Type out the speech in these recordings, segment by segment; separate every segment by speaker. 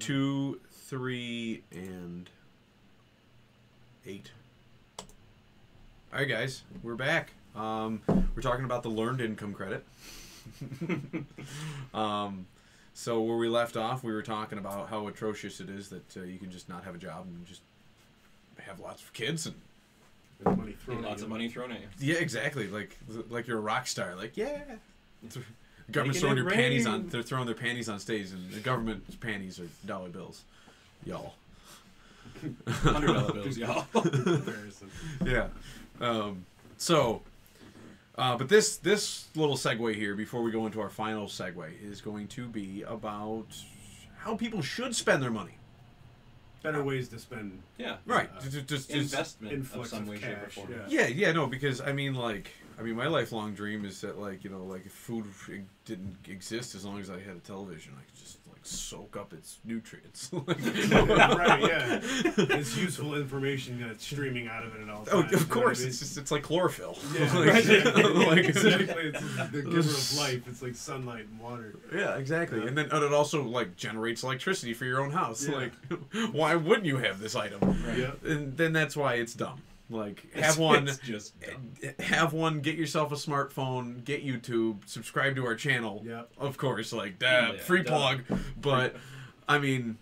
Speaker 1: 2, 3, and 8. All right, guys, we're back. We're talking about the learned income credit. So where we left off, we were talking about how atrocious it is that you can just not have a job and just have lots of kids and
Speaker 2: money thrown
Speaker 3: lots of money thrown at you.
Speaker 1: Yeah, exactly. Like you're a rock star. Like, yeah. The government's throwing your panties on. They're throwing their panties on stage, and the government's panties are dollar bills, y'all.
Speaker 3: $100 bills, y'all.
Speaker 1: Yeah. But this little segue here, before we go into our final segue, is going to be about how people should spend their money.
Speaker 2: Better ways to spend.
Speaker 1: Yeah. Right. Just
Speaker 3: investment of some way, shape, or form.
Speaker 1: Yeah. No, because I mean, my lifelong dream is that, if food didn't exist, as long as I had a television, I could just soak up its nutrients.
Speaker 2: Right, yeah. It's useful information that's streaming out of it at all times.
Speaker 1: Oh, of course. It's like chlorophyll.
Speaker 2: Yeah, exactly. It's the giver of life. It's like sunlight and water.
Speaker 1: Yeah, exactly. Yeah. And then it also generates electricity for your own house.
Speaker 2: Yeah.
Speaker 1: Why wouldn't you have this item?
Speaker 2: Right. Yeah.
Speaker 1: And then that's why it's dumb. Have one, get yourself a smartphone, get YouTube, subscribe to our channel.
Speaker 2: Yep.
Speaker 1: Of course, free plug. But, I mean,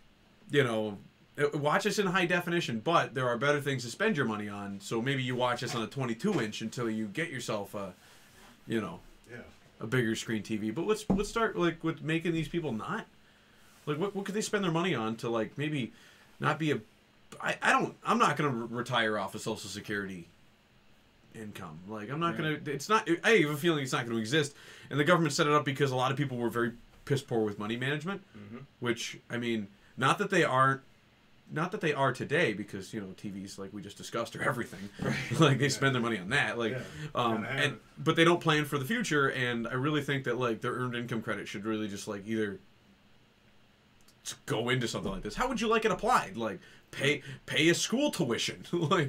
Speaker 1: watch us in high definition, but there are better things to spend your money on. So maybe you watch us on a 22-inch until you get yourself a bigger screen TV. But let's start, with making these people not. What could they spend their money on to, maybe not be a... I'm not going to retire off of Social Security income. I'm not going to... It's not... I have a feeling it's not going to exist. And the government set it up because a lot of people were very piss poor with money management. Mm-hmm. Which, I mean, not that they are today, because, TVs, like we just discussed, are everything. Right. They spend their money on that. But they don't plan for the future, and I really think that, their earned income credit should really just, either go into something like this. How would you like it applied? Pay a school tuition.
Speaker 2: Right.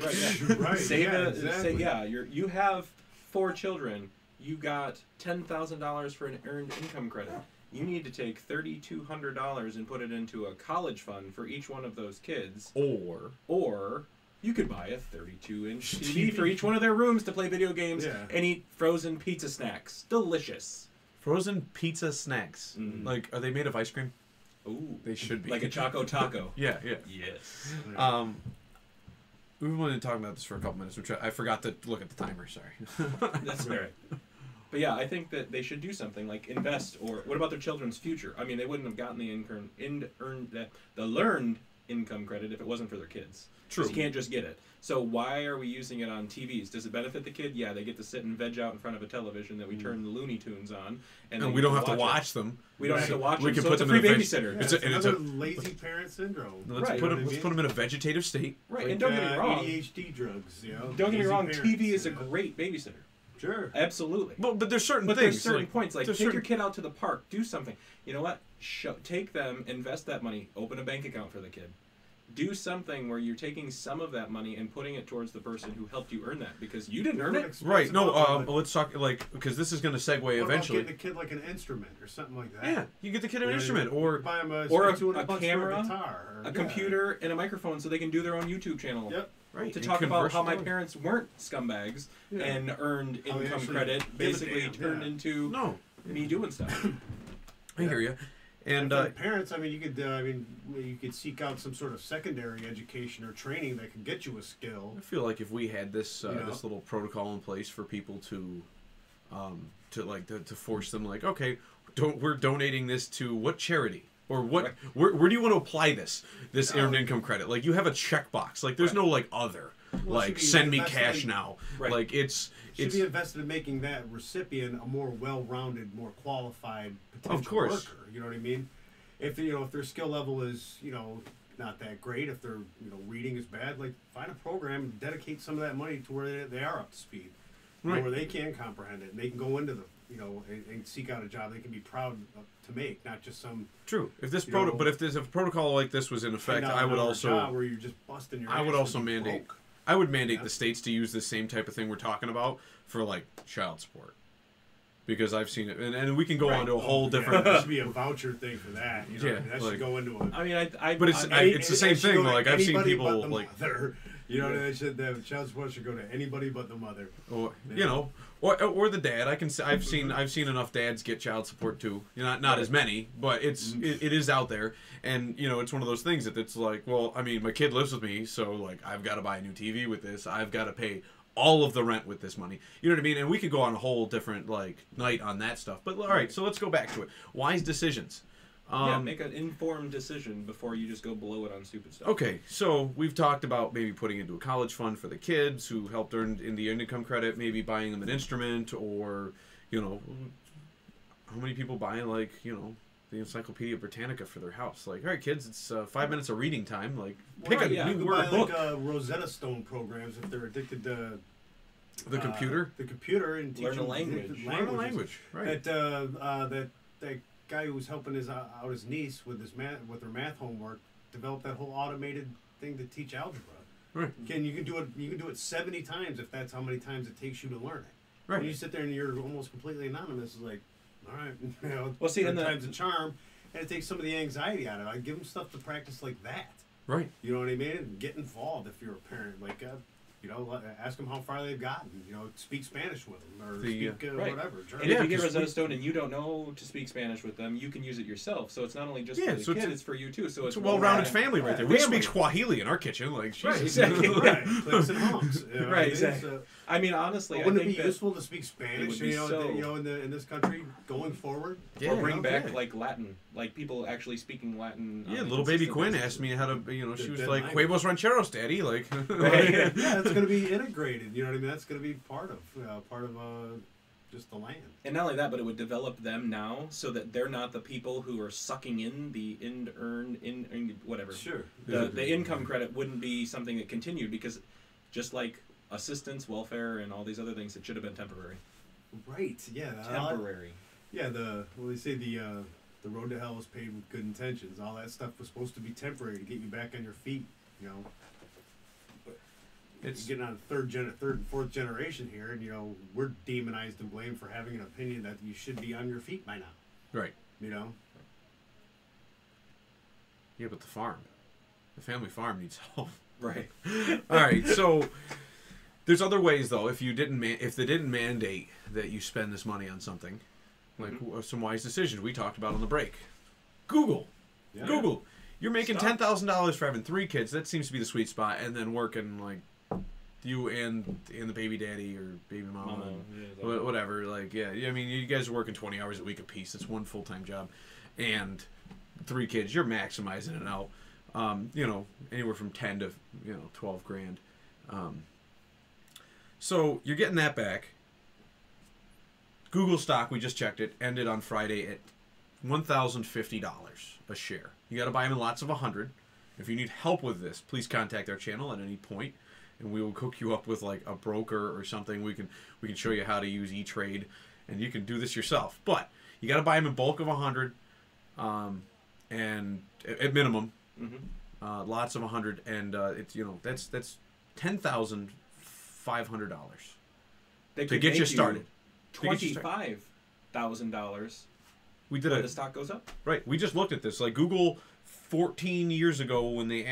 Speaker 3: You have 4 children. You got $10,000 for an earned income credit. You need to take $3,200 and put it into a college fund for each one of those kids. Or you could buy a 32-inch TV for each one of their rooms to play video games and eat frozen pizza snacks. Delicious.
Speaker 1: Frozen pizza snacks. Are they made of ice cream?
Speaker 3: Ooh,
Speaker 1: they should be.
Speaker 3: Like a Choco Taco.
Speaker 1: Yeah.
Speaker 3: Yes.
Speaker 1: We've only been talking about this for a couple minutes, which I forgot to look at the timer. Sorry.
Speaker 3: That's right. But yeah, I think that they should do something like invest, or what about their children's future? I mean, they wouldn't have gotten the learned income credit if it wasn't for their kids.
Speaker 1: True.
Speaker 3: You can't just get it. So why are we using it on TVs? Does it benefit the kid? Yeah, they get to sit and veg out in front of a television that we turn the Looney Tunes on,
Speaker 1: and we don't have to watch them.
Speaker 3: We don't have to watch them.
Speaker 1: We can put
Speaker 3: it's
Speaker 1: them
Speaker 3: a free
Speaker 1: in a
Speaker 3: babysitter.
Speaker 2: It's another lazy parent syndrome.
Speaker 1: Let's put them in a vegetative state.
Speaker 3: Right, and don't get me wrong.
Speaker 2: ADHD drugs,
Speaker 3: Don't get me wrong. TV is a great babysitter.
Speaker 2: Sure.
Speaker 3: Absolutely.
Speaker 1: But there's certain things.
Speaker 3: There's certain points. Take your kid out to the park. Do something. You know what? Take them, invest that money, open a bank account for the kid. Do something where you're taking some of that money and putting it towards the person who helped you earn that, because you didn't earn it.
Speaker 1: Right. No, let's talk, because this is going to segue eventually.
Speaker 2: Get the kid an instrument or something like that.
Speaker 1: Yeah, you get the kid an instrument, or
Speaker 2: buy him a
Speaker 3: camera,
Speaker 2: guitar,
Speaker 3: a computer, and a microphone so they can do their own YouTube channel.
Speaker 2: Yep.
Speaker 3: Right. To talk about how my parents weren't scumbags and earned income credit basically turned into me doing stuff.
Speaker 1: I hear you. And
Speaker 2: parents, you could seek out some sort of secondary education or training that can get you a skill.
Speaker 1: I feel like if we had this this little protocol in place for people to force them, we're donating this to what charity? Or what? Where do you want to apply this earned income credit? You have a checkbox. There's no other. Send me cash now.
Speaker 2: Right. It should be invested in making that recipient a more well-rounded, more qualified potential worker. You know what I mean? If their skill level is not that great, if their reading is bad, find a program and dedicate some of that money to where they are up to speed, where they can comprehend it and they can go into the and seek out a job they can be proud to make, not just some.
Speaker 1: True. If this if a protocol like this was in effect, I would also.
Speaker 2: Where you're just busting your.
Speaker 1: I would also mandate. I would mandate the states to use the same type of thing we're talking about for child support, because I've seen it, and we can go on to a whole different.
Speaker 2: There should be a voucher thing for that. You know, that should go into a.
Speaker 3: I mean,
Speaker 1: but it's the same thing. Like I've seen people like.
Speaker 2: Mother. You know, the child support should go to anybody but the mother.
Speaker 1: Or you know, or the dad. I've seen enough dads get child support too. You know, not as many, but it is out there. And you know, it's one of those things that it's like, well, I mean, my kid lives with me, so like I've got to buy a new TV with this. I've got to pay all of the rent with this money. You know what I mean? And we could go on a whole different like night on that stuff. But all right, so let's go back to it. Wise decisions.
Speaker 3: Make an informed decision before you just go blow it on stupid stuff.
Speaker 1: Okay, so we've talked about maybe putting into a college fund for the kids who helped earn in the income credit, maybe buying them an instrument, or, you know, how many people buy, like, you know, the Encyclopedia Britannica for their house? Like, all right, kids, it's 5 minutes of reading time. Like, pick a new book.
Speaker 2: Like Rosetta Stone programs if they're addicted to
Speaker 1: the computer.
Speaker 2: The computer and
Speaker 3: learn a language.
Speaker 1: Learn a language, right?
Speaker 2: That guy who was helping out his niece with her math homework developed that whole automated thing to teach algebra.
Speaker 1: Right.
Speaker 2: You can do it 70 times if that's how many times it takes you to learn it.
Speaker 1: Right.
Speaker 2: When you sit there and you're almost completely anonymous, it's like, all right, you know,
Speaker 3: well, see,
Speaker 2: times a charm, and it takes some of the anxiety out of it. I give them stuff to practice like that.
Speaker 1: Right.
Speaker 2: You know what I mean? And get involved if you're a parent. Like, you know, ask them how far they've gotten. You know, speak Spanish with them or speak whatever. German.
Speaker 3: And if you get Rosetta Stone and you don't know to speak Spanish with them, you can use it yourself. So it's not only just for the kid, it's for you too. So it's
Speaker 1: a well-rounded family right there. We speak Swahili in our kitchen, like
Speaker 2: right, exactly. Right, clicks and honks. You know,
Speaker 3: right, exactly. I mean, honestly,
Speaker 2: wouldn't it be useful to speak Spanish? You know, in this country going forward,
Speaker 3: or bring back like Latin, like people actually speaking Latin.
Speaker 1: Yeah, little baby Quinn asked me how to, you know, she was like, "Huevos rancheros, daddy." Like,
Speaker 2: yeah, it's going to be integrated. You know what I mean? That's going to be part of just the land.
Speaker 3: And not only that, but it would develop them now so that they're not the people who are sucking in the whatever.
Speaker 2: Sure.
Speaker 3: The income credit wouldn't be something that continued because just like assistance, welfare, and all these other things, it should have been temporary.
Speaker 2: Right. Yeah.
Speaker 3: Temporary.
Speaker 2: They say the road to hell is paved with good intentions. All that stuff was supposed to be temporary to get you back on your feet. You know. It's getting on third and fourth generation here, and you know we're demonized and blamed for having an opinion that you should be on your feet by now.
Speaker 1: Right.
Speaker 2: You know.
Speaker 1: Yeah, but the family farm needs help.
Speaker 3: Right.
Speaker 1: All right. So there's other ways though. If they didn't mandate that you spend this money on something, like some wise decisions we talked about on the break. Google. You're making $10,000 for having 3 kids. That seems to be the sweet spot, and then working like. You and the baby daddy or baby mama, whatever. Like, yeah, I mean, you guys are working 20 hours a week apiece. It's one full-time job, and 3 kids. You're maximizing it out. You know, anywhere from 10 to 12 grand. So you're getting that back. Google stock, we just checked it, ended on Friday at $1,050 a share. You got to buy them in lots of 100. If you need help with this, please contact our channel at any point. And we will cook you up with like a broker or something. We can show you how to use E-Trade, and you can do this yourself. But you got to buy them in bulk of 100, and at minimum, lots of 100, and it's that's $10,500 to get you started.
Speaker 3: $25,000.
Speaker 1: We did
Speaker 3: when the stock goes up.
Speaker 1: Right. We just looked at this. Like Google, 14 years ago when they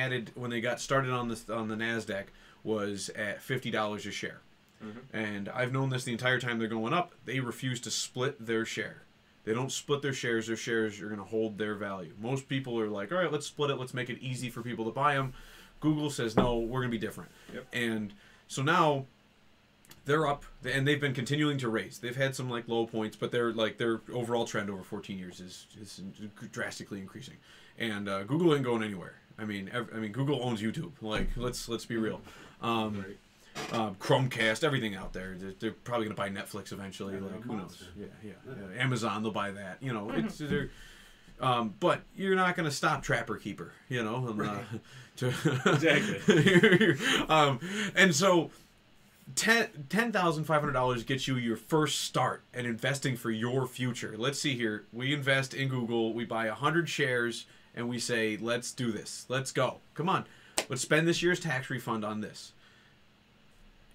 Speaker 1: got started on the NASDAQ. Was at $50 a share. And I've known this the entire time they're going up. They refuse to split their share. They don't split their shares. Their shares are going to hold their value. Most people are like, all right, let's split it. Let's make it easy for people to buy them. Google says, no, we're going to be different.
Speaker 3: Yep.
Speaker 1: And so now they're up, and they've been continuing to raise. They've had some like low points, but their overall trend over 14 years is drastically increasing. And Google ain't going anywhere. I mean, Google owns YouTube. Like, let's be real. Chromecast, everything out there. They're probably going to buy Netflix eventually. Like, who knows? Yeah. Amazon, they'll buy that. You know, it's but you're not going to stop Trapper Keeper. You know,
Speaker 3: exactly.
Speaker 1: And so. $10,500 gets you your first start at investing for your future. Let's see here. We invest in Google. We buy 100 shares, and we say, let's do this. Let's go. Come on. Let's spend this year's tax refund on this.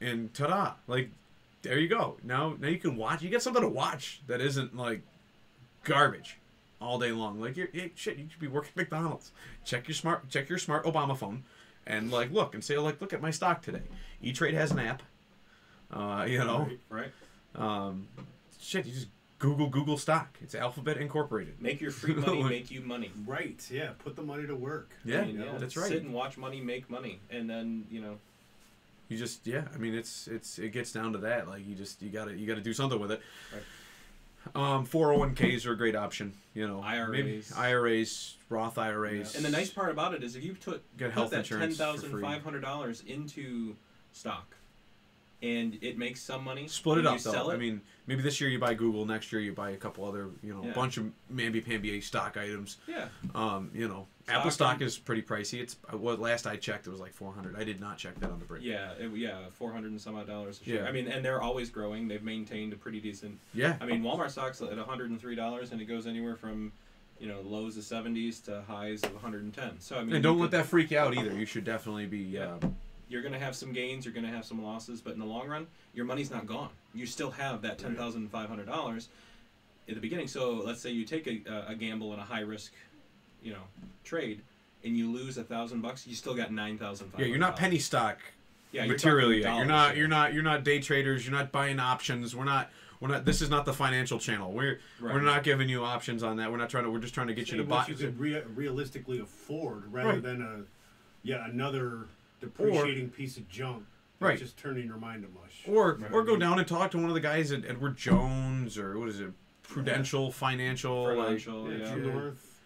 Speaker 1: And ta-da. Like, there you go. Now you can watch. You get something to watch that isn't like garbage all day long. Like shit, you should be working at McDonald's. Check your smart Obama phone, and like look and say like look at my stock today. E-Trade has an app. You know.
Speaker 3: Right.
Speaker 1: Shit, you just Google stock. It's Alphabet Incorporated.
Speaker 3: Make your free money make you money.
Speaker 2: Right. Yeah. Put the money to work.
Speaker 1: Yeah,
Speaker 3: I mean,
Speaker 1: that's right.
Speaker 3: Sit and watch money make money, and then you know.
Speaker 1: You just I mean it gets down to that. Like you gotta do something with it. Right. 401ks are a great option. You know, IRAs, Roth IRAs.
Speaker 3: Yeah. And the nice part about it is if you put
Speaker 1: that
Speaker 3: $10,500 into stock, and it makes some money.
Speaker 1: Split it up though. I mean, maybe this year you buy Google, next year you buy a couple other, a bunch of mamby-pamby stock items. Yeah. Apple stock is pretty pricey. It's last I checked, it was like $400. I did not check that on the break.
Speaker 3: Yeah, $400 and some odd dollars a share. Yeah. I mean, and they're always growing. They've maintained a pretty decent.
Speaker 1: Yeah.
Speaker 3: I mean, Walmart stock's at $103, and it goes anywhere from, lows of 70s to highs of 110. So I mean,
Speaker 1: and don't let that freak you out either. You should definitely be.
Speaker 3: Yeah. You're going to have some gains, you're going to have some losses, but in the long run, your money's not gone. You still have that $10,500 at the beginning. So let's say you take a gamble in a high risk, trade, and you lose $1,000, you still got $9,500.
Speaker 1: Yeah, you're not penny stock.
Speaker 3: Yeah,
Speaker 1: materially. You're not day traders. You're not buying options. We're not. This is not the financial channel. We're not giving you options on that. We're just trying to get you to buy.
Speaker 2: You could realistically afford rather than another depreciating piece of junk. That's just turning your mind to mush.
Speaker 1: Or go down and talk to one of the guys at Edward Jones or what is it, Prudential Financial.
Speaker 2: North.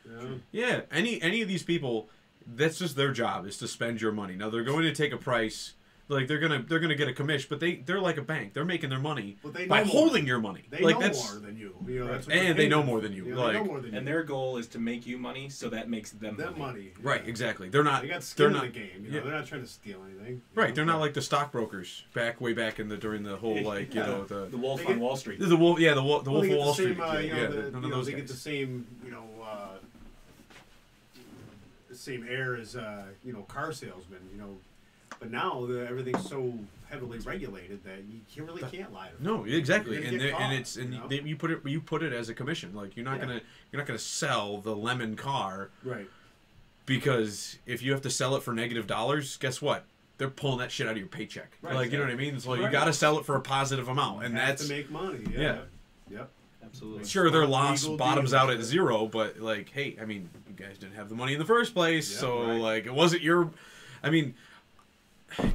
Speaker 1: Yeah. Any of these people, that's just their job is to spend your money. Now they're going to take a price. Like they're gonna get a commission, but they're like a bank. They're making their money by holding your money.
Speaker 2: They know more than you.
Speaker 1: And they know more than you.
Speaker 2: They know more than you.
Speaker 3: And their goal is to make you money, so that makes them
Speaker 2: money.
Speaker 1: Right, exactly. They're not.
Speaker 2: They got skin in the game. They're not trying to steal anything.
Speaker 1: Right, they're not like the stockbrokers way back in during the whole
Speaker 3: the Wolf on Wall Street.
Speaker 1: The Wolf, the Wolf of Wall Street.
Speaker 2: None of those they get the same same air as car salesmen. But now everything's so heavily regulated that you really can't lie to them.
Speaker 1: No, exactly, you put it as a commission. Like you're not gonna sell the lemon car,
Speaker 2: right?
Speaker 1: Because if you have to sell it for negative dollars, guess what? They're pulling that shit out of your paycheck. Right, like you know what I mean? So you got to sell it for a positive amount, and that's
Speaker 2: to make money.
Speaker 1: Yeah.
Speaker 2: Yep.
Speaker 3: Absolutely.
Speaker 1: Sure, their loss bottoms out at zero, but like, hey, I mean, you guys didn't have the money in the first place, so like, it wasn't your. I mean.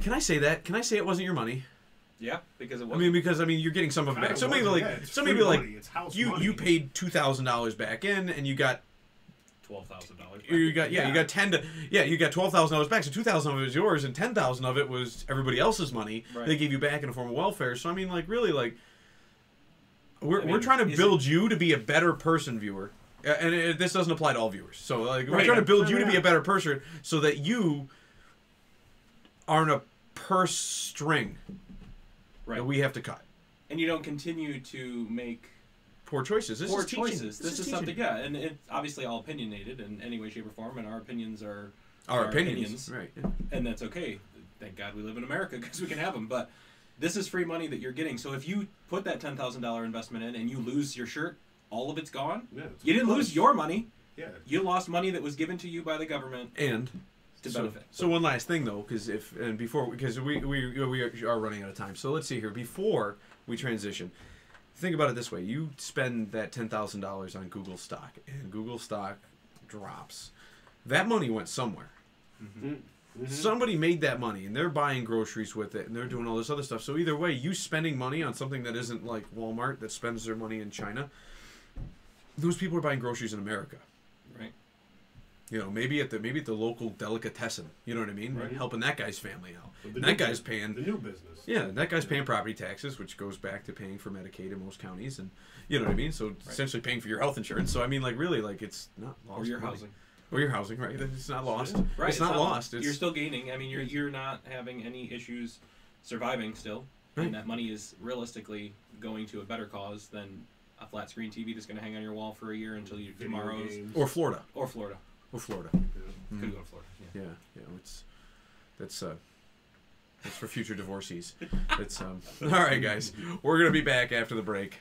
Speaker 1: Can I say that? Can I say it wasn't your money?
Speaker 3: Yeah, because it wasn't.
Speaker 1: Because you're getting some of it back. So maybe you paid $2,000 back in, and you got
Speaker 3: $12,000.
Speaker 1: You got you got $12,000 back. So $2,000 of it was yours, and $10,000 of it was everybody else's money. Right. They gave you back in a form of welfare. So I mean, like really, like we're trying to build you to be a better person, viewer. And this doesn't apply to all viewers. So like we're trying to build you to be a better person, so that you aren't a purse string that we have to cut,
Speaker 3: and you don't continue to make
Speaker 1: poor choices. This
Speaker 3: is something, and it's obviously all opinionated in any way, shape, or form, and our opinions are
Speaker 1: our opinions. Right? Yeah.
Speaker 3: And that's okay. Thank God we live in America because we can have them. But this is free money that you're getting. So if you put that $10,000 investment in and you lose your shirt, all of it's gone. Yeah, you didn't lose your money. Yeah, you lost money that was given to you by the government
Speaker 1: and. So one last thing though, because we are running out of time. So let's see here. Before we transition, think about it this way: you spend that $10,000 on Google stock, and Google stock drops. That money went somewhere. Mm-hmm. Mm-hmm. Somebody made that money, and they're buying groceries with it, and they're doing all this other stuff. So either way, you spending money on something that isn't like Walmart that spends their money in China. Those people are buying groceries in America.
Speaker 3: Right.
Speaker 1: Maybe at the local delicatessen. You know what I mean?
Speaker 2: Right.
Speaker 1: Helping that guy's family out. And that guy's paying
Speaker 2: the new business.
Speaker 1: Yeah, that guy's paying property taxes, which goes back to paying for Medicaid in most counties, and you know what I mean. So essentially paying for your health insurance. So I mean, like really, like it's not lost.
Speaker 3: Or your housing.
Speaker 1: Or your housing, right? It's not lost.
Speaker 3: Right.
Speaker 1: It's not lost.
Speaker 3: You're still gaining. I mean, you're not having any issues surviving still, and that money is realistically going to a better cause than a flat screen TV that's going to hang on your wall for a year until tomorrow's
Speaker 1: or Florida.
Speaker 3: Or Florida.
Speaker 1: Or Florida.
Speaker 3: Yeah. Could go to Florida. Yeah.
Speaker 1: That's It's for future divorcees. It's all right, guys. We're gonna be back after the break.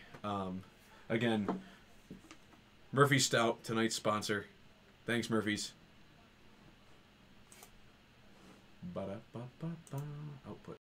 Speaker 1: Again, Murphy's Stout, tonight's sponsor. Thanks, Murphy's. Ba-da-ba-ba-ba. Output.